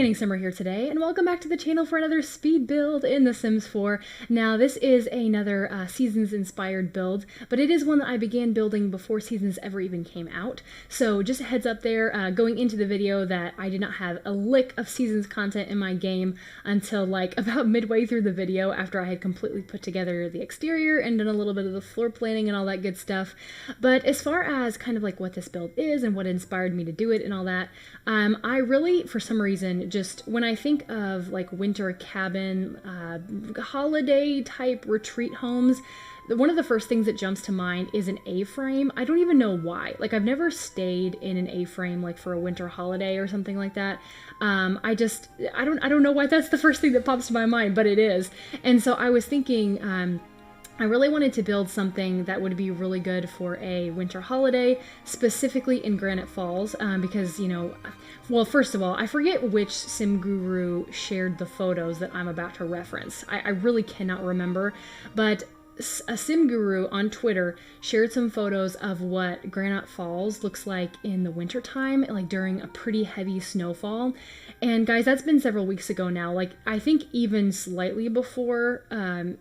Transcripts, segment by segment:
Standing Simmer here today, and welcome back to the channel for another speed build in The Sims 4. Now, this is another Seasons-inspired build, but it is one that I began building before Seasons ever even came out. So just a heads up there, going into the video, that I did not have a lick of Seasons content in my game until like about midway through the video, after I had completely put together the exterior and done a little bit of the floor planning and all that good stuff. But as far as kind of like what this build is and what inspired me to do it and all that, I really, for some reason, just when I think of like winter cabin, holiday type retreat homes, one of the first things that jumps to mind is an A-frame. I don't even know why. Like, I've never stayed in an A-frame like for a winter holiday or something like that. I don't know why that's the first thing that pops to my mind, but it is. And so I was thinking, I really wanted to build something that would be really good for a winter holiday, specifically in Granite Falls, because, you know, well, first of all, I forget which sim guru shared the photos that I'm about to reference. I really cannot remember, but a sim guru on Twitter shared some photos of what Granite Falls looks like in the wintertime, like during a pretty heavy snowfall. And guys, that's been several weeks ago now. Like, I think even slightly before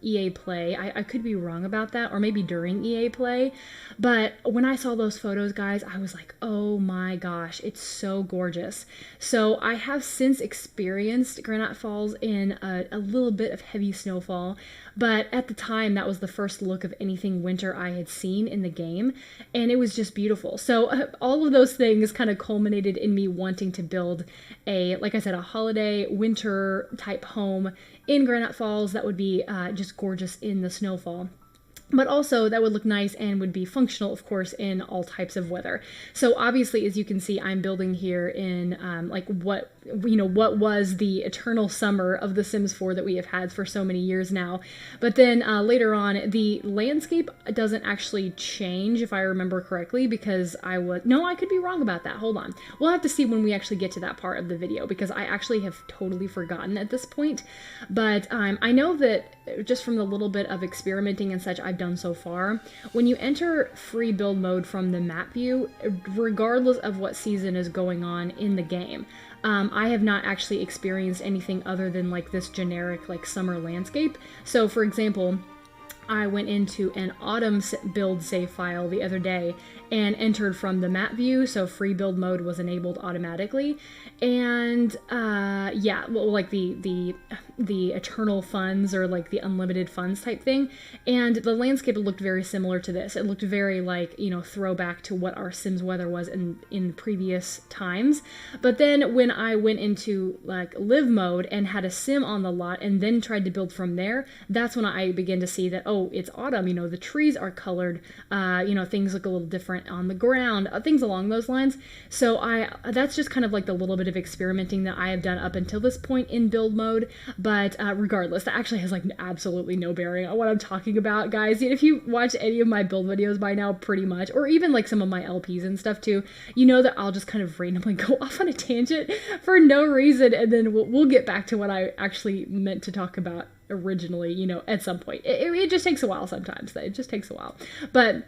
EA Play. I could be wrong about that, or maybe during EA Play. But when I saw those photos, guys, I was like, oh my gosh, it's so gorgeous. So I have since experienced Granite Falls in a little bit of heavy snowfall. But at the time, that was the first look of anything winter I had seen in the game, and it was just beautiful. So all of those things kind of culminated in me wanting to build a, like I said, a holiday winter type home in Granite Falls that would be just gorgeous in the snowfall. But also that would look nice and would be functional, of course, in all types of weather. So obviously, as you can see, I'm building here in like what was the eternal summer of The Sims 4 that we have had for so many years now. But then later on, the landscape doesn't actually change, if I remember correctly, because I could be wrong about that. Hold on. We'll have to see when we actually get to that part of the video, because I actually have totally forgotten at this point. But I know that just from the little bit of experimenting and such I've done so far, when you enter free build mode from the map view, regardless of what season is going on in the game, I have not actually experienced anything other than like this generic like summer landscape. So for example, I went into an autumn build save file the other day and entered from the map view, so free build mode was enabled automatically. And yeah, well, like the eternal funds, or like the unlimited funds type thing. And the landscape looked very similar to this. It looked very like, you know, throwback to what our Sims weather was in previous times. But then when I went into like live mode and had a sim on the lot and then tried to build from there, that's when I began to see that, oh, it's autumn, you know, the trees are colored, you know, things look a little different on the ground, things along those lines. So that's just kind of like the little bit of experimenting that I have done up until this point in build mode. But regardless, that actually has like absolutely no bearing on what I'm talking about, guys. If you watch any of my build videos by now, pretty much, or even like some of my LPs and stuff too, you know that I'll just kind of randomly go off on a tangent for no reason, and then we'll get back to what I actually meant to talk about originally, you know, at some point. It just takes a while sometimes. It just takes a while. But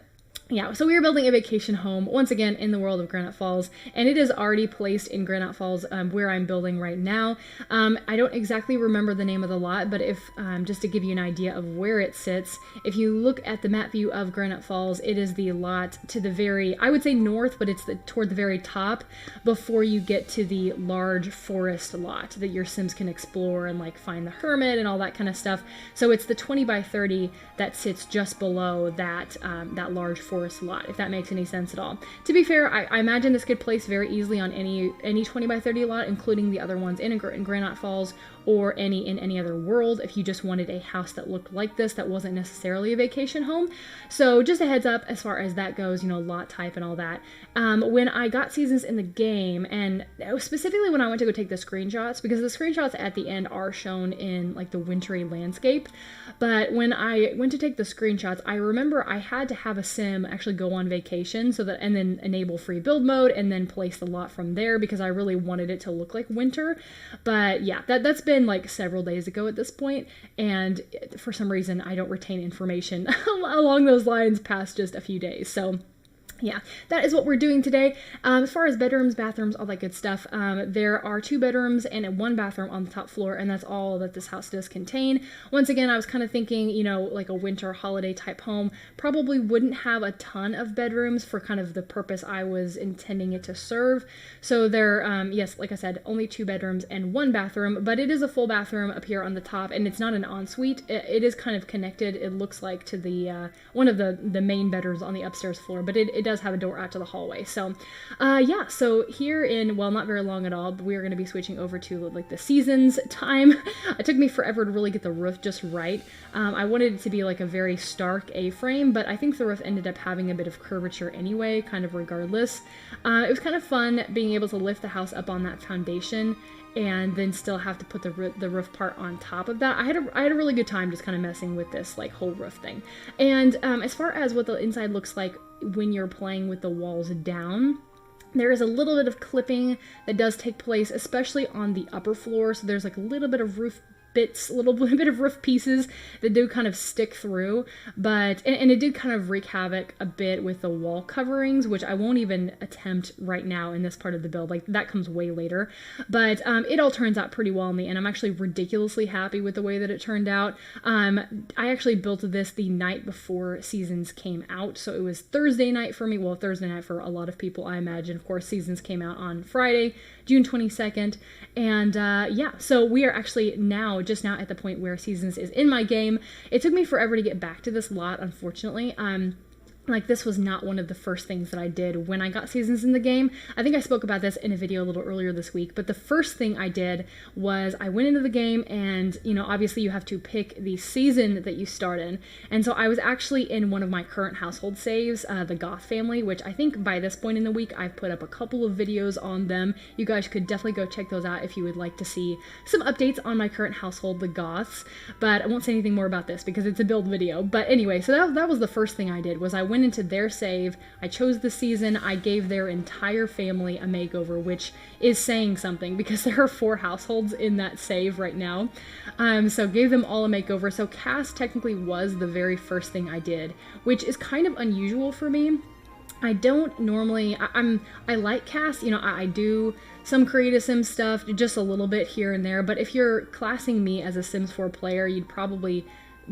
yeah, so we are building a vacation home, once again, in the world of Granite Falls, and it is already placed in Granite Falls, where I'm building right now. I don't exactly remember the name of the lot, but if just to give you an idea of where it sits, if you look at the map view of Granite Falls, it is the lot to the very, I would say north, but it's toward the very top before you get to the large forest lot that your Sims can explore and like find the hermit and all that kind of stuff. So it's the 20 by 30 that sits just below that that large forest lot, if that makes any sense at all. To be fair, I imagine this could place very easily on any 20 by 30 lot, including the other ones in Granite Falls, or in any other world, if you just wanted a house that looked like this that wasn't necessarily a vacation home. So just a heads up as far as that goes, you know, lot type and all that. When I got seasons in the game, and specifically when I went to go take the screenshots, because the screenshots at the end are shown in like the wintry landscape, but when I went to take the screenshots, I remember I had to have a sim actually go on vacation, so that, and then enable free build mode and then place the lot from there, because I really wanted it to look like winter. But yeah, that's been like several days ago at this point, and for some reason I don't retain information along those lines past just a few days. So yeah, that is what we're doing today. As far as bedrooms, bathrooms, all that good stuff, there are 2 bedrooms and 1 bathroom on the top floor, and that's all that this house does contain. Once again, I was kind of thinking, you know, like a winter holiday type home probably wouldn't have a ton of bedrooms for kind of the purpose I was intending it to serve. So there, yes, like I said, only 2 bedrooms and 1 bathroom, but it is a full bathroom up here on the top, and it's not an ensuite. It is kind of connected, it looks like, to the one of the main bedrooms on the upstairs floor, but it does have a door out to the hallway. So yeah, so here in, well, not very long at all, but we are going to be switching over to like the seasons time. It took me forever to really get the roof just right. I wanted it to be like a very stark A-frame, but I think the roof ended up having a bit of curvature anyway, kind of regardless. It was kind of fun being able to lift the house up on that foundation and then still have to put the roof part on top of that. I had a really good time just kind of messing with this like whole roof thing. And as far as what the inside looks like when you're playing with the walls down, there is a little bit of clipping that does take place, especially on the upper floor. So there's like a little bit of roof bits, a little bit of roof pieces that do kind of stick through, but, and it did kind of wreak havoc a bit with the wall coverings, which I won't even attempt right now in this part of the build, like that comes way later, but it all turns out pretty well in the end. I'm actually ridiculously happy with the way that it turned out. I actually built this the night before Seasons came out, so it was Thursday night for me, well, Thursday night for a lot of people, I imagine. Of course, Seasons came out on Friday, June 22nd, and yeah, so we are actually just now at the point where Seasons is in my game. It took me forever to get back to this lot, unfortunately. Like, this was not one of the first things that I did when I got Seasons in the game. I think I spoke about this in a video a little earlier this week, but the first thing I did was I went into the game and, you know, obviously you have to pick the season that you start in. And so I was actually in one of my current household saves, the Goth family, which I think by this point in the week I've put up a couple of videos on them. You guys could definitely go check those out if you would like to see some updates on my current household, the Goths. But I won't say anything more about this because it's a build video. But anyway, so that was the first thing I did, was I went into their save, I chose the season, I gave their entire family a makeover, which is saying something because there are 4 households in that save right now. So gave them all a makeover. So Cass technically was the very first thing I did, which is kind of unusual for me. I don't normally, I like Cass, you know, I do some Create Sim stuff, just a little bit here and there, but if you're classing me as a Sims 4 player, you'd probably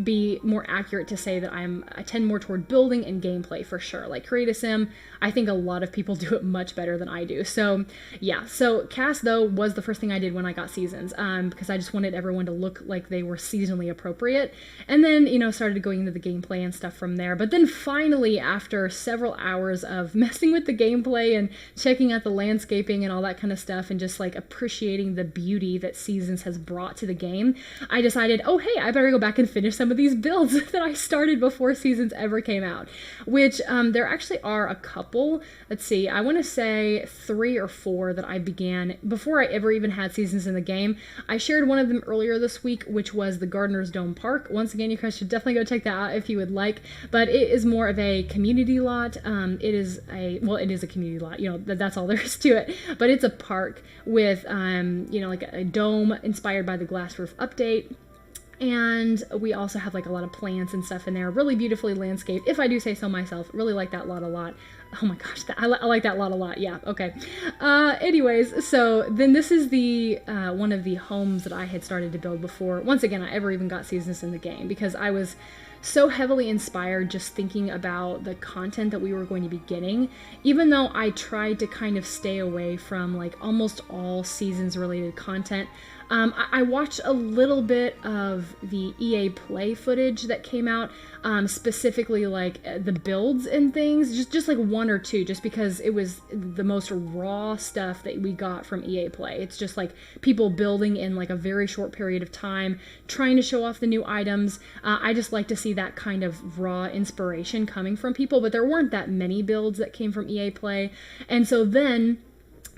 be more accurate to say that I tend more toward building and gameplay for sure. Like Create a Sim, I think a lot of people do it much better than I do. So yeah, so Cass though was the first thing I did when I got Seasons, because I just wanted everyone to look like they were seasonally appropriate, and then, you know, started going into the gameplay and stuff from there. But then finally, after several hours of messing with the gameplay and checking out the landscaping and all that kind of stuff and just like appreciating the beauty that Seasons has brought to the game, I decided, oh hey, I better go back and finish some of these builds that I started before Seasons ever came out, which there actually are a couple. Let's see, I want to say 3 or 4 that I began before I ever even had Seasons in the game. I shared one of them earlier this week, which was the Gardener's Dome Park. Once again, you guys should definitely go check that out if you would like, but it is more of a community lot. It is a community lot, you know, that's all there is to it, but it's a park with, you know, like a dome inspired by the Glass Roof update. And we also have like a lot of plants and stuff in there, really beautifully landscaped, if I do say so myself. Really like that lot a lot. Oh my gosh, I like that lot a lot. Yeah, okay. Anyways, so then this is the one of the homes that I had started to build before, once again, I ever even got Seasons in the game, because I was so heavily inspired just thinking about the content that we were going to be getting, even though I tried to kind of stay away from like almost all Seasons related content. I watched a little bit of the EA Play footage that came out, specifically like the builds and things, just like 1 or 2, just because it was the most raw stuff that we got from EA Play. It's just like people building in like a very short period of time, trying to show off the new items. I just like to see that kind of raw inspiration coming from people, but there weren't that many builds that came from EA Play. And so then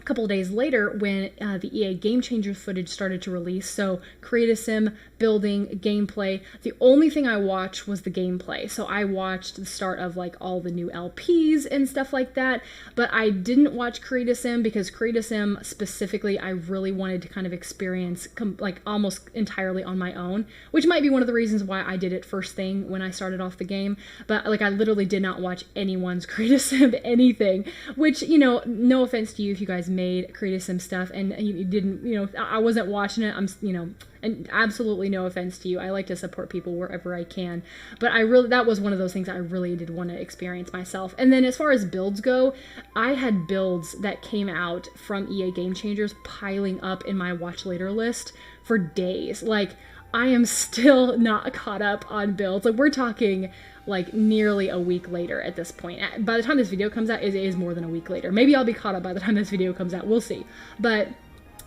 a couple of days later when the EA Game Changers footage started to release. So create a sim, building, gameplay. The only thing I watched was the gameplay. So I watched the start of like all the new LPs and stuff like that, but I didn't watch Create a Sim because Create a Sim specifically I really wanted to kind of experience like almost entirely on my own, which might be one of the reasons why I did it first thing when I started off the game. But like I literally did not watch anyone's Create a Sim anything, which, you know, no offense to you if you guys made Create a Sim stuff and you didn't, you know, I wasn't watching it. I'm, you know, and absolutely no offense to you. I like to support people wherever I can. But that was one of those things I really did want to experience myself. And then as far as builds go, I had builds that came out from EA Game Changers piling up in my watch later list for days. Like, I am still not caught up on builds. Like, we're talking like nearly a week later at this point. By the time this video comes out, it is more than a week later. Maybe I'll be caught up by the time this video comes out. We'll see. But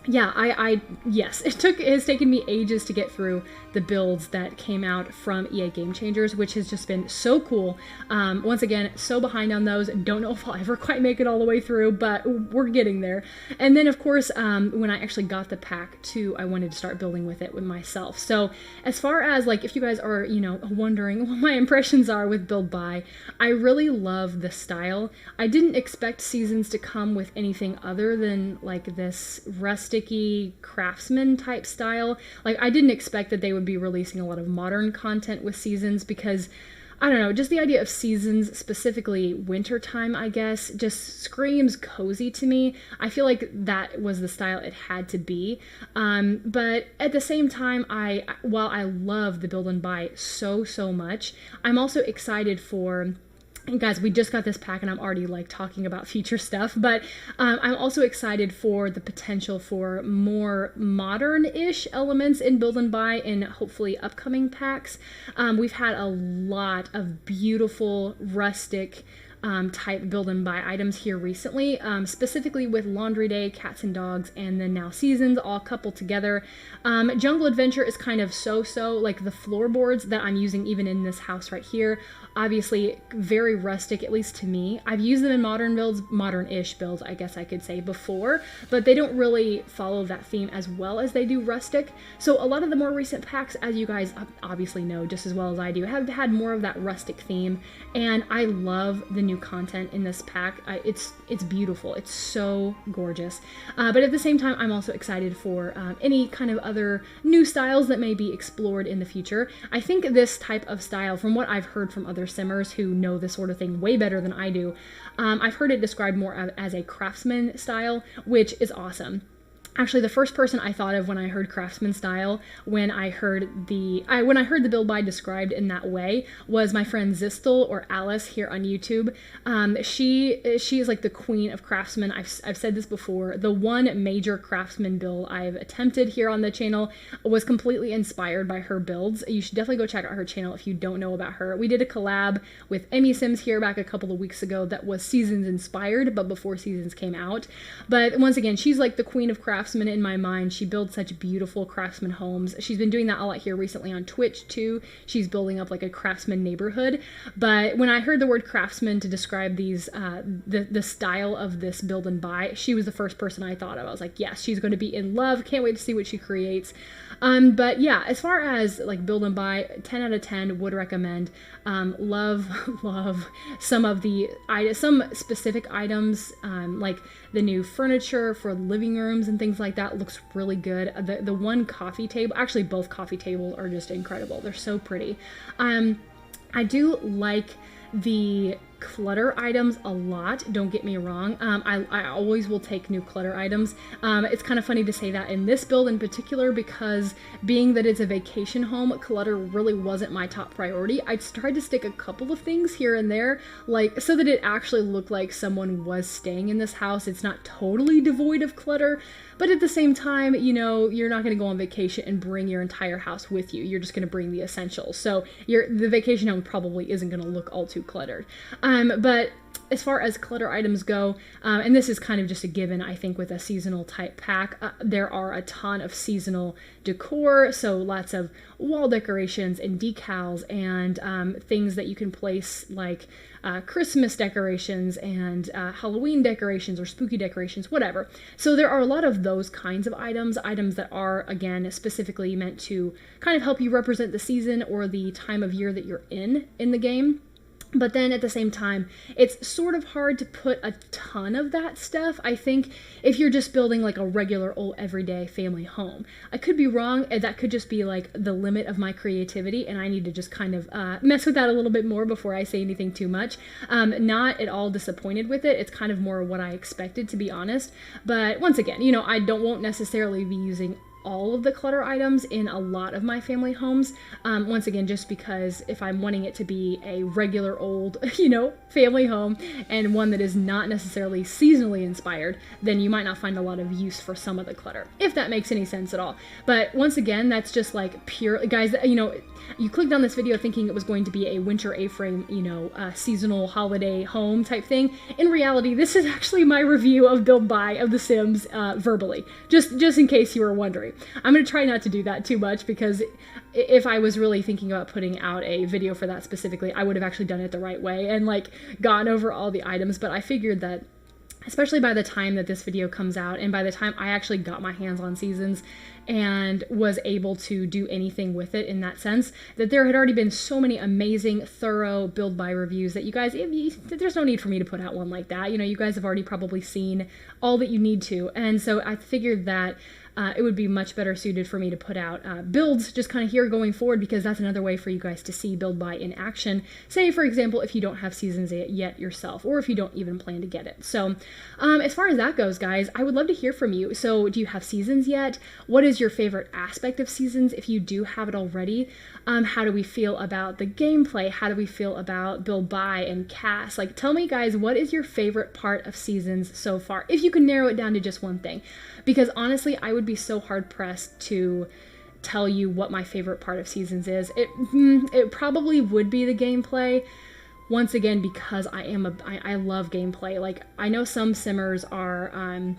yeah, yes, it has taken me ages to get through the builds that came out from EA Game Changers, which has just been so cool. Once again, so behind on those. Don't know if I'll ever quite make it all the way through, but we're getting there. And then, of course, when I actually got the pack too, I wanted to start building with it with myself. So as far as like, if you guys are, you know, wondering what my impressions are with Build By, I really love the style. I didn't expect Seasons to come with anything other than like this rusticy craftsman type style. Like, I didn't expect that they would be releasing a lot of modern content with Seasons because, I don't know, just the idea of Seasons, specifically wintertime, I guess, just screams cozy to me. I feel like that was the style it had to be. But at the same time, while I love the Build and Buy so much, I'm also excited for... And guys, we just got this pack and I'm already like talking about future stuff, but I'm also excited for the potential for more modern-ish elements in Build and Buy in hopefully upcoming packs. We've had a lot of beautiful rustic type Build and Buy items here recently, specifically with Laundry Day, Cats and Dogs, and then now Seasons all coupled together. Jungle Adventure is kind of so-so, like the floorboards that I'm using even in this house right here, obviously very rustic, at least to me. I've used them in modern builds, modern-ish builds, I guess I could say, before, but they don't really follow that theme as well as they do rustic. So a lot of the more recent packs, as you guys obviously know just as well as I do, have had more of that rustic theme, and I love the new content in this pack. It's beautiful. It's so gorgeous. But at the same time, I'm also excited for any kind of other new styles that may be explored in the future. I think this type of style, from what I've heard from other simmers who know this sort of thing way better than I do, I've heard it described more as a craftsman style, which is awesome. Actually, the first person I thought of when I heard craftsman style, when I heard the Build By described in that way, was my friend Zistel, or Alice, here on YouTube. She is like the queen of craftsmen. I've said this before. The one major craftsman build I've attempted here on the channel was completely inspired by her builds. You should definitely go check out her channel if you don't know about her. We did a collab with Emmy Sims here back a couple of weeks ago that was Seasons inspired, but before Seasons came out. But once again, she's like the queen of craftsmen in my mind. She builds such beautiful craftsman homes. She's been doing that a lot here recently on Twitch too. She's building up like a craftsman neighborhood. But when I heard the word craftsman to describe these, the style of this Build and Buy, she was the first person I thought of. I was like, yes, she's going to be in love. Can't wait to see what she creates. But yeah, as far as like Build and Buy, 10 out of 10 would recommend. Love some specific items, like the new furniture for living rooms and things like that looks really good. The one coffee table, actually both coffee tables are just incredible. They're so pretty. I do like the clutter items a lot, don't get me wrong. I always will take new clutter items. It's kind of funny to say that in this build in particular, because being that it's a vacation home, clutter really wasn't my top priority. I tried to stick a couple of things here and there, like so that it actually looked like someone was staying in this house. It's not totally devoid of clutter, but at the same time, you know, you're not going to go on vacation and bring your entire house with you. You're just going to bring the essentials. So the vacation home probably isn't going to look all too cluttered. But as far as clutter items go, and this is kind of just a given, I think, with a seasonal type pack, there are a ton of seasonal decor, so lots of wall decorations and decals and things that you can place, like Christmas decorations and Halloween decorations or spooky decorations, whatever. So there are a lot of those kinds of items that are, again, specifically meant to kind of help you represent the season or the time of year that you're in the game. But then at the same time, it's sort of hard to put a ton of that stuff, I think, if you're just building like a regular old everyday family home. I could be wrong, and that could just be like the limit of my creativity, and I need to just kind of mess with that a little bit more before I say anything too much. Not at all disappointed with it. It's kind of more what I expected, to be honest. But once again, you know, I won't necessarily be using all of the clutter items in a lot of my family homes. Once again, just because if I'm wanting it to be a regular old, you know, family home and one that is not necessarily seasonally inspired, then you might not find a lot of use for some of the clutter, if that makes any sense at all. But once again, that's just like pure, guys, you know, you clicked on this video thinking it was going to be a winter A-frame, you know, seasonal holiday home type thing. In reality, this is actually my review of Build Buy of The Sims verbally, just in case you were wondering. I'm going to try not to do that too much, because if I was really thinking about putting out a video for that specifically, I would have actually done it the right way and like gone over all the items. But I figured that, especially by the time that this video comes out and by the time I actually got my hands on Seasons and was able to do anything with it in that sense, that there had already been so many amazing, thorough Build Buy reviews that you guys, there's no need for me to put out one like that. You know, you guys have already probably seen all that you need to. And so I figured that it would be much better suited for me to put out builds just kind of here going forward, because that's another way for you guys to see Build Buy in action. Say, for example, if you don't have Seasons yet yourself, or if you don't even plan to get it. So as far as that goes, guys, I would love to hear from you. So do you have Seasons yet? What is your favorite aspect of Seasons if you do have it already? How do we feel about the gameplay? How do we feel about Build Buy and cast? Like, tell me, guys, what is your favorite part of Seasons so far? If you can narrow it down to just one thing. Because honestly, I would be so hard-pressed to tell you what my favorite part of Seasons is. It probably would be the gameplay. Once again, because I love gameplay. Like, I know some simmers are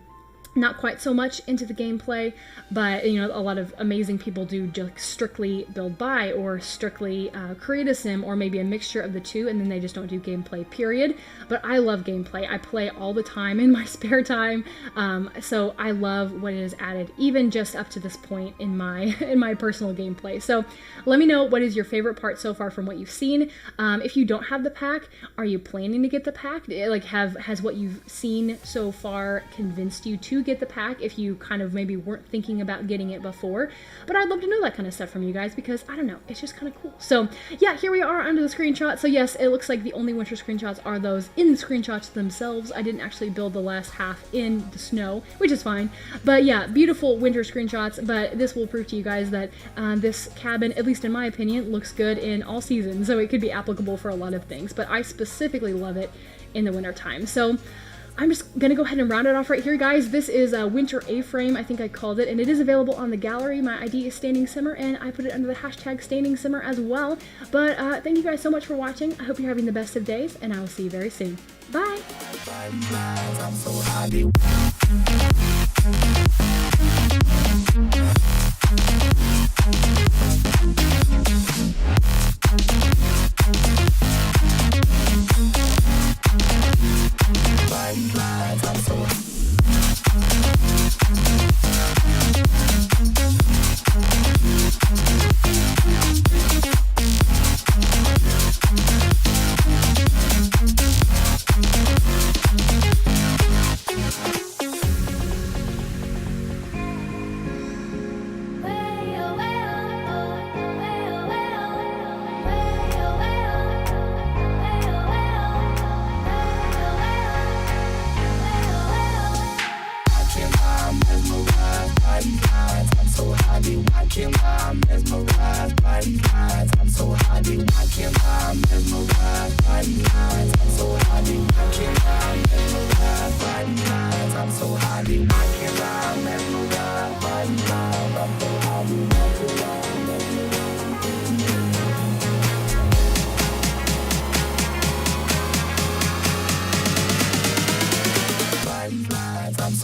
not quite so much into the gameplay, but you know, a lot of amazing people do just strictly Build Buy or strictly create a sim, or maybe a mixture of the two, and then they just don't do gameplay, period. But I love gameplay. I play all the time in my spare time, so I love what it has added, even just up to this point in my personal gameplay. So let me know, what is your favorite part so far from what you've seen. If you don't have the pack, are you planning to get the pack? Like, has what you've seen so far convinced you to get the pack, if you kind of maybe weren't thinking about getting it before? But I'd love to know that kind of stuff from you guys, because I don't know, it's just kind of cool. So yeah, here we are under the screenshot. So yes, it looks like the only winter screenshots are those in the screenshots themselves. I didn't actually build the last half in the snow, which is fine. But yeah, beautiful winter screenshots. But this will prove to you guys that this cabin, at least in my opinion, looks good in all seasons, so it could be applicable for a lot of things, but I specifically love it in the winter time. So I'm just gonna go ahead and round it off right here, guys. This is a winter A-frame, I think I called it, and it is available on the gallery. My ID is standingsimmer, and I put it under the hashtag standingsimmer as well. But thank you guys so much for watching. I hope you're having the best of days, and I will see you very soon. Bye!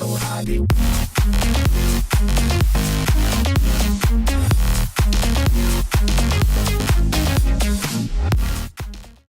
so high.